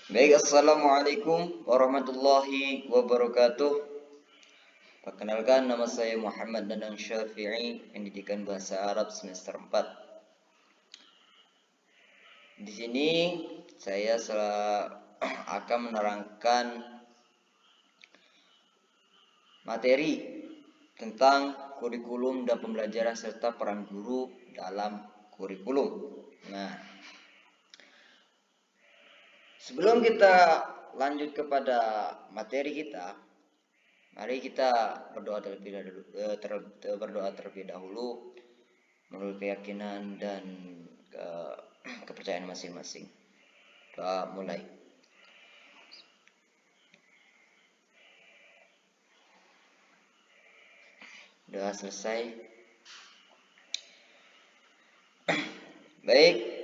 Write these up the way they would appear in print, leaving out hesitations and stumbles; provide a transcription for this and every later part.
Baik, Assalamualaikum warahmatullahi wabarakatuh. Perkenalkan, nama saya Muhammad Danang Syafi'i, Pendidikan Bahasa Arab semester 4. Di sini saya akan menerangkan materi tentang kurikulum dan pembelajaran serta peran guru dalam kurikulum. Nah, sebelum kita lanjut kepada materi kita, mari kita berdoa terlebih dahulu menurut keyakinan dan kepercayaan masing-masing. Doa mulai. Doa selesai. Baik.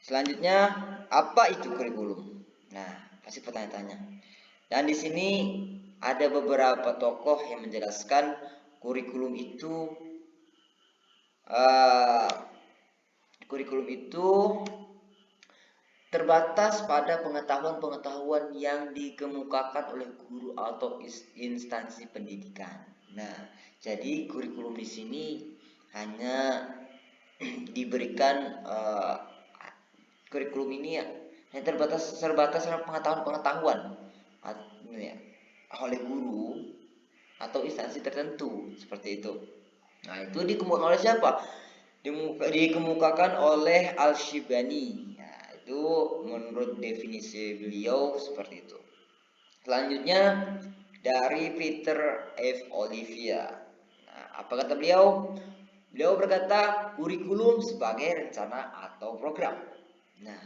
Selanjutnya, apa itu kurikulum? Nah, pasti pertanyaan-tanya. Dan di sini ada beberapa tokoh yang menjelaskan kurikulum itu terbatas pada pengetahuan-pengetahuan yang dikemukakan oleh guru atau instansi pendidikan. Nah, jadi kurikulum di sini hanya diberikan kurikulum ini ya hanya terbatas dalam pengetahuan ya, oleh guru atau instansi tertentu seperti itu. Nah, itu dikemukakan oleh siapa? Dikemukakan oleh Al-Shibani. Ya, itu menurut definisi beliau seperti itu. Selanjutnya dari Peter F. Olivia. Nah, apa kata beliau? Beliau berkata kurikulum sebagai rencana atau program. Nah,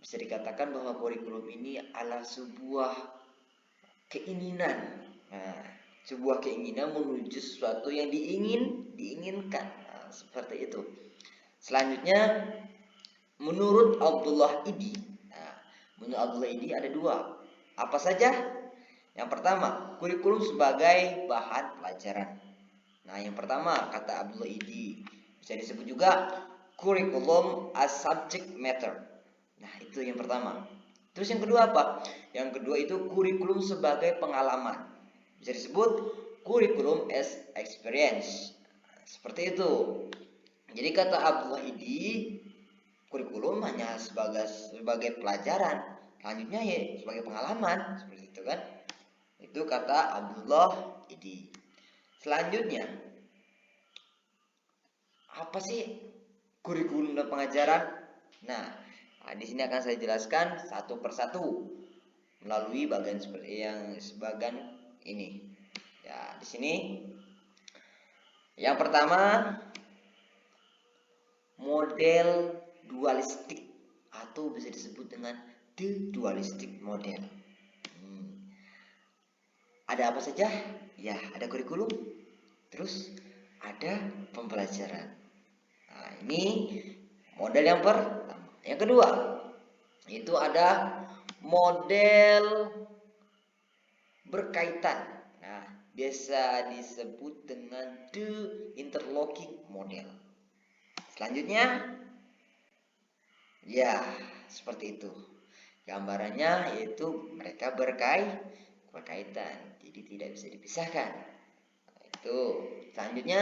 bisa dikatakan bahwa kurikulum ini adalah sebuah keinginan. Nah, sebuah keinginan menuju sesuatu yang diinginkan. Nah, seperti itu. Selanjutnya, menurut Abdullah Idi. Nah, menurut Abdullah Idi ada dua. Apa saja? Yang pertama, kurikulum sebagai bahan pelajaran. Nah, yang pertama kata Abdullah Idi bisa disebut juga kurikulum as subject matter. Nah, itu yang pertama. Terus yang kedua apa? Yang kedua itu kurikulum sebagai pengalaman. Bisa disebut kurikulum as experience. Seperti itu. Jadi kata Abdullah Idi, kurikulum hanya sebagai pelajaran. Selanjutnya ya sebagai pengalaman, seperti itu kan. Itu kata Abdullah Idi. Selanjutnya, apa sih kurikulum dan pengajaran? Nah, di sini akan saya jelaskan satu persatu melalui bagian seperti yang sebagian ini. Ya, di sini yang pertama model dualistik atau bisa disebut dengan the dualistic model. Ada apa saja? Ya, ada kurikulum, terus ada pembelajaran. Nah, ini model yang pertama. Yang kedua, itu ada model berkaitan. Nah, biasa disebut dengan the interlocking model. Selanjutnya, ya seperti itu. Gambarannya yaitu mereka berkaitan, jadi tidak bisa dipisahkan. Nah, itu. Selanjutnya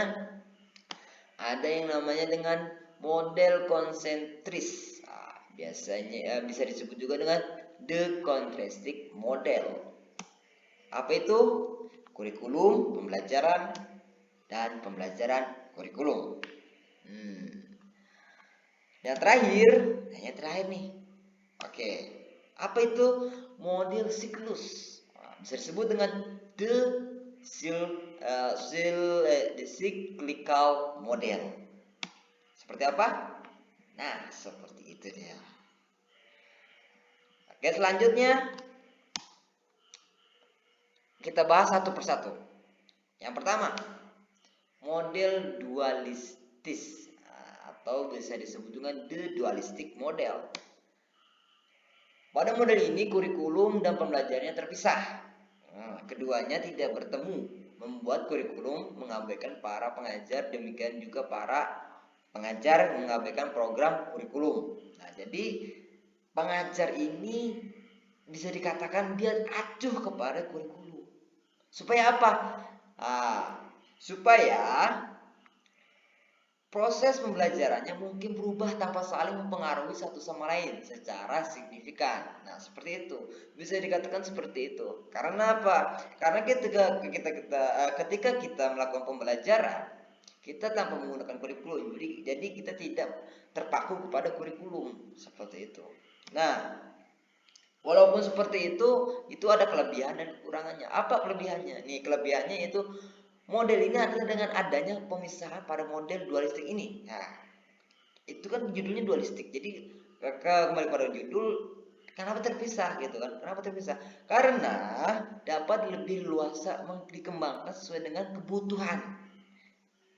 ada yang namanya dengan model konsentris. Nah, biasanya bisa disebut juga dengan the contrasting model. Apa itu? Kurikulum, pembelajaran, dan pembelajaran kurikulum. Yang terakhir nih. Oke, apa itu model siklus? Nah, bisa disebut dengan the cyclical model. Seperti apa? Nah, seperti itu dia. Oke, selanjutnya kita bahas satu persatu. Yang pertama, model dualistis atau bisa disebut dengan the dualistic model. Pada model ini kurikulum dan pembelajarannya terpisah. Nah, keduanya tidak bertemu, membuat kurikulum mengabaikan para pengajar, demikian juga para pengajar mengabaikan program kurikulum. Nah, jadi pengajar ini bisa dikatakan dia acuh kepada kurikulum. Supaya apa? Supaya proses pembelajarannya mungkin berubah tanpa saling mempengaruhi satu sama lain secara signifikan. Nah, seperti itu. Bisa dikatakan seperti itu. Karena apa? Karena ketika kita melakukan pembelajaran, kita tanpa menggunakan kurikulum. Jadi kita tidak terpaku kepada kurikulum seperti itu. Nah, walaupun seperti itu ada kelebihan dan kekurangannya. Apa kelebihannya? Nih, kelebihannya itu model ini adalah dengan adanya pemisahan pada model dualistik ini. Nah, itu kan judulnya dualistik. Jadi kembali pada judul, kenapa terpisah gitu kan? Kenapa terpisah? Karena dapat lebih luasa dikembangkan sesuai dengan kebutuhan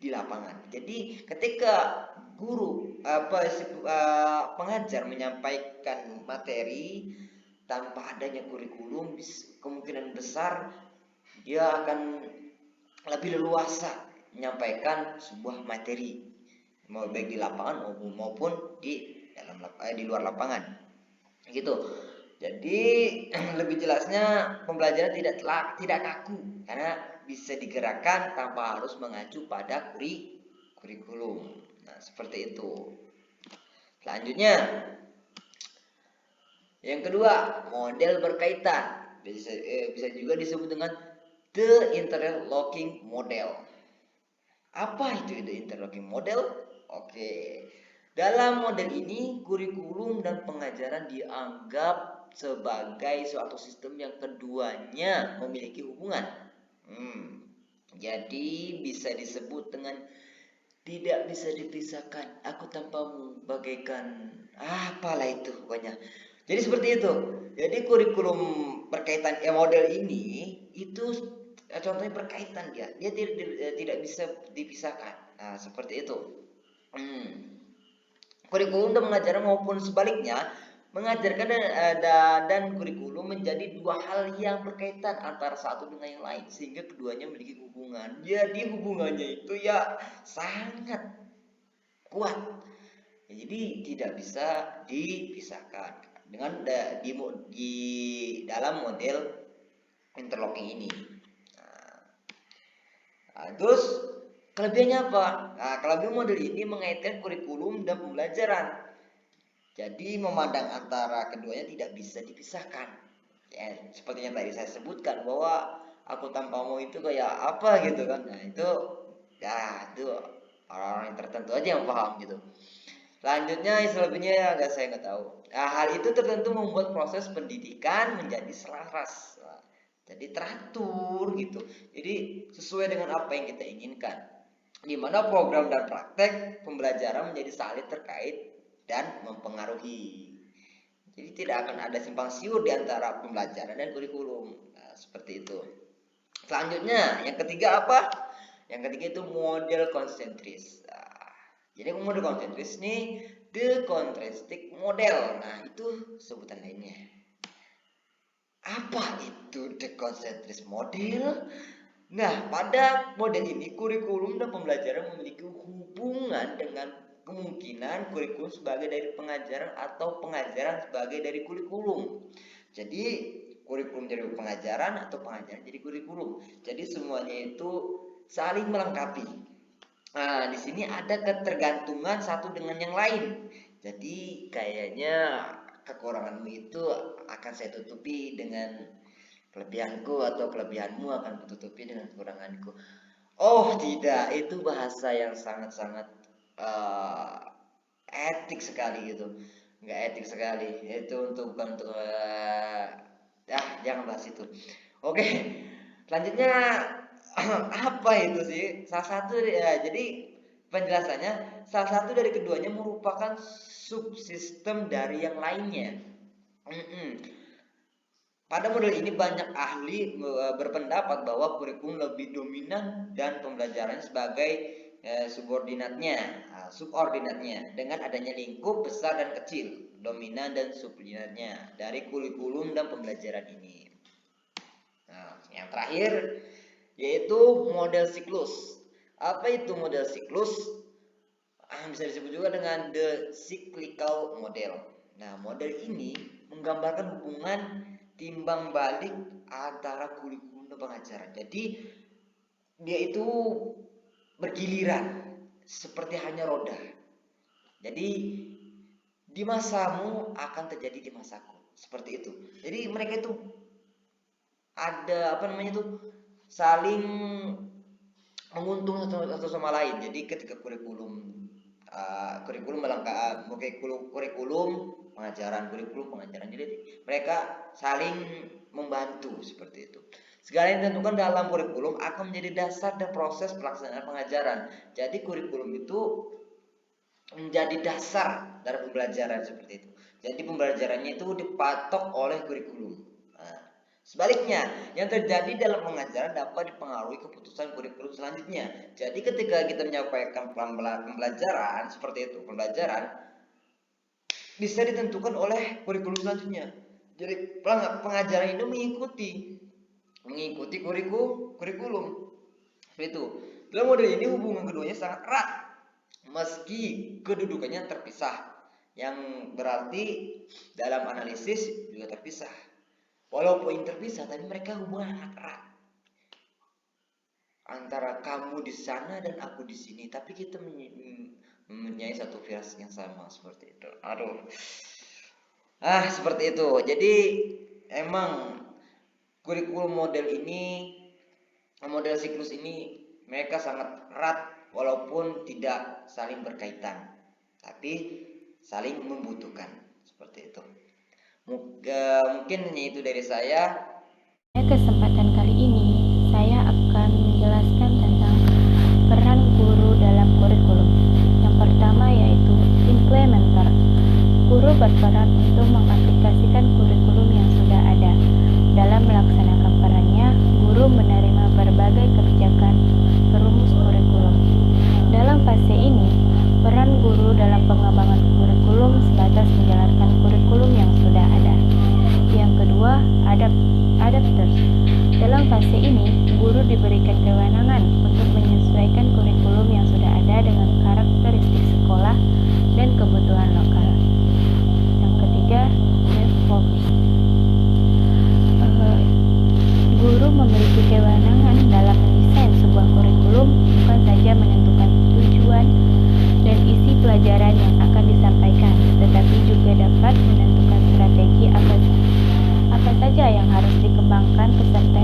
di lapangan. Jadi ketika guru pengajar menyampaikan materi tanpa adanya kurikulum, kemungkinan besar dia akan lebih leluasa menyampaikan sebuah materi, mau baik di lapangan maupun di luar lapangan, gitu. Jadi lebih jelasnya pembelajaran tidak kaku karena bisa digerakkan tanpa harus mengacu pada kurikulum. Nah, seperti itu. Selanjutnya, yang kedua, model berkaitan. Bisa juga disebut dengan the interlocking model. Apa itu the interlocking model? Oke. Dalam model ini, kurikulum dan pengajaran dianggap sebagai suatu sistem yang keduanya memiliki hubungan. Jadi bisa disebut dengan tidak bisa dipisahkan. Aku tanpamu bagaikan apalah itu pokoknya. Jadi seperti itu. Jadi kurikulum berkaitan model ini itu contohnya berkaitan dia tidak bisa dipisahkan. Nah, seperti itu. Kurikulum dan pengajaran maupun sebaliknya, mengajarkan dan kurikulum menjadi dua hal yang berkaitan antara satu dengan yang lain sehingga keduanya memiliki hubungan. Jadi hubungannya itu ya sangat kuat. Jadi tidak bisa dipisahkan dengan di dalam model interlocking ini. Terus kelebihannya apa? Nah, kelebihan model ini mengaitkan kurikulum dan pembelajaran. Jadi memandang antara keduanya tidak bisa dipisahkan. Ya, seperti yang tadi saya sebutkan bahwa aku tanpamu itu kayak apa gitu kan. Nah, itu orang-orang tertentu aja yang paham gitu. Selanjutnya selebihnya saya nggak tahu. Nah, hal itu tertentu membuat proses pendidikan menjadi selaras. Jadi teratur gitu. Jadi sesuai dengan apa yang kita inginkan. Di mana program dan praktek pembelajaran menjadi saling terkait dan mempengaruhi. Jadi tidak akan ada simpang siur di antara pembelajaran dan kurikulum. Nah, seperti itu. Selanjutnya, yang ketiga apa? Yang ketiga itu model konsentris. Jadi model konsentris nih the contrastic model. Nah, itu sebutan lainnya. Apa itu the concentris model? Nah, pada model ini kurikulum dan pembelajaran memiliki hubungan dengan kemungkinan kurikulum sebagai dari pengajaran atau pengajaran sebagai dari kurikulum. Jadi kurikulum jadi pengajaran atau pengajaran jadi kurikulum. Jadi semuanya itu saling melengkapi. Nah, di sini ada ketergantungan satu dengan yang lain. Jadi kayaknya kekuranganmu itu akan saya tutupi dengan kelebihanku atau kelebihanmu akan kututupi dengan kekuranganku. Oh tidak, itu bahasa yang sangat-sangat etik sekali gitu. Nggak etik sekali. Itu bukan untuk jangan bahas itu. Oke, selanjutnya apa itu sih? Salah satu ya, jadi penjelasannya salah satu dari keduanya merupakan subsistem dari yang lainnya. Pada model ini banyak ahli berpendapat bahwa kurikulum lebih dominan dan pembelajaran sebagai subordinatnya dengan adanya lingkup besar dan kecil, dominan dan subordinatnya dari kurikulum dan pembelajaran ini. Nah, yang terakhir yaitu model siklus. Apa itu model siklus? Bisa disebut juga dengan the cyclical model. Nah, model ini menggambarkan hubungan timbang balik antara kurikulum dan pengajaran. Jadi dia itu bergiliran seperti hanya roda. Jadi di masamu akan terjadi di masaku, seperti itu. Jadi mereka itu ada saling menguntungkan satu sama lain. Jadi ketika kurikulum pengajaran, jadi mereka saling membantu seperti itu. Segala yang ditentukan dalam kurikulum akan menjadi dasar dan proses pelaksanaan pengajaran. Jadi kurikulum itu menjadi dasar dari pembelajaran seperti itu. Jadi pembelajarannya itu dipatok oleh kurikulum. Nah, sebaliknya, yang terjadi dalam pengajaran dapat dipengaruhi keputusan kurikulum selanjutnya. Jadi ketika kita menyampaikan pembelajaran seperti itu, pembelajaran bisa ditentukan oleh kurikulum selanjutnya. Jadi pengajaran itu mengikuti kurikulum. Seperti itu. Dalam model ini hubungan keduanya sangat erat, meski kedudukannya terpisah. Yang berarti dalam analisis juga terpisah. Walaupun terpisah, tapi mereka hubungan sangat erat. Antara kamu di sana dan aku di sini, tapi kita mempunyai satu firasat yang sama, seperti itu. Seperti itu. Jadi emang kurikulum model siklus ini mereka sangat erat walaupun tidak saling berkaitan, tapi saling membutuhkan, seperti itu. Mungkin hanya itu dari saya. Kesempatan kali ini saya akan menjelaskan tentang peran guru dalam kurikulum. Yang pertama yaitu implementer. Guru berperan untuk mengaplikasikan kurikulum yang sudah ada. Dalam melaksanakan perannya, guru menerima berbagai kebijakan perumus kurikulum. Dalam fase ini, peran guru dalam pengembangan kurikulum sebatas menjalankan kurikulum yang sudah ada. Yang kedua, adapters. Dalam fase ini, guru diberikan kewenangan untuk menyesuaikan kurikulum yang sudah ada dengan karakteristik sekolah dan kebutuhan lokal. Yang ketiga, self-focus. Guru memiliki kewenangan dalam mendesain sebuah kurikulum, bukan saja menentukan tujuan dan isi pelajaran yang akan disampaikan, tetapi juga dapat menentukan strategi apa saja yang harus dikembangkan peserta,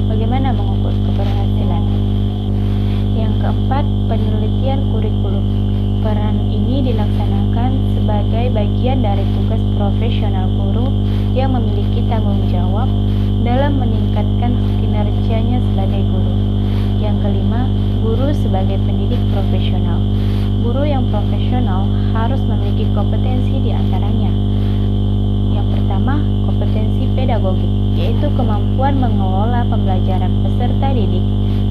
bagaimana mengukur keberhasilan. Yang keempat, penelitian kurikulum. Peran ini dilaksanakan sebagai bagian dari tugas profesional guru yang memiliki tanggung jawab dalam meningkatkan kinerjanya sebagai guru. Yang kelima, guru sebagai pendidik profesional. Guru yang profesional harus memiliki kompetensi di antaranya. Yang pertama, kompetensi pedagogik, yaitu kemampuan mengelola pembelajaran peserta didik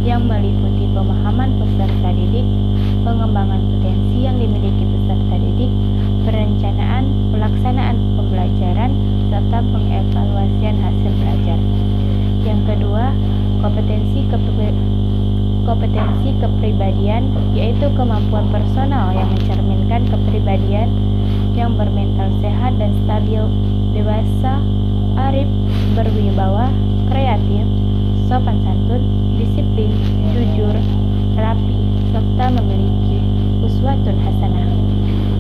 yang meliputi pemahaman peserta didik, pengembangan potensi yang dimiliki peserta didik, perencanaan, pelaksanaan pembelajaran, serta pengevaluasian hasil belajar. Yang kedua, kompetensi kepribadian, yaitu kemampuan personal yang mencerminkan kepribadian yang bermental sehat dan stabil, dewasa, arif, berwibawa, kreatif, sopan santun, disiplin, jujur, rapi, serta memiliki uswatun hasanah.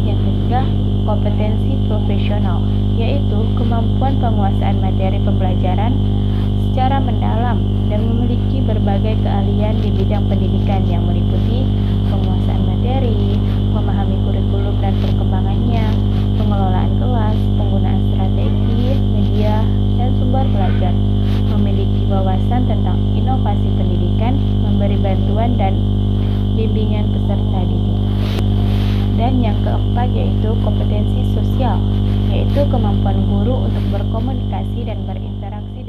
Yang ketiga, kompetensi profesional, yaitu kemampuan penguasaan materi pembelajaran secara mendalam dan memiliki berbagai keahlian di bidang pendidikan yang meliputi penguasaan materi, memahami kurikulum dan perkembangannya, pengelolaan kelas, penggunaan strategi, media, dan sumber belajar, memiliki wawasan tentang inovasi pendidikan, memberi bantuan dan bimbingan peserta didik. Dan yang keempat yaitu kompetensi sosial, yaitu kemampuan guru untuk berkomunikasi dan berinteraksi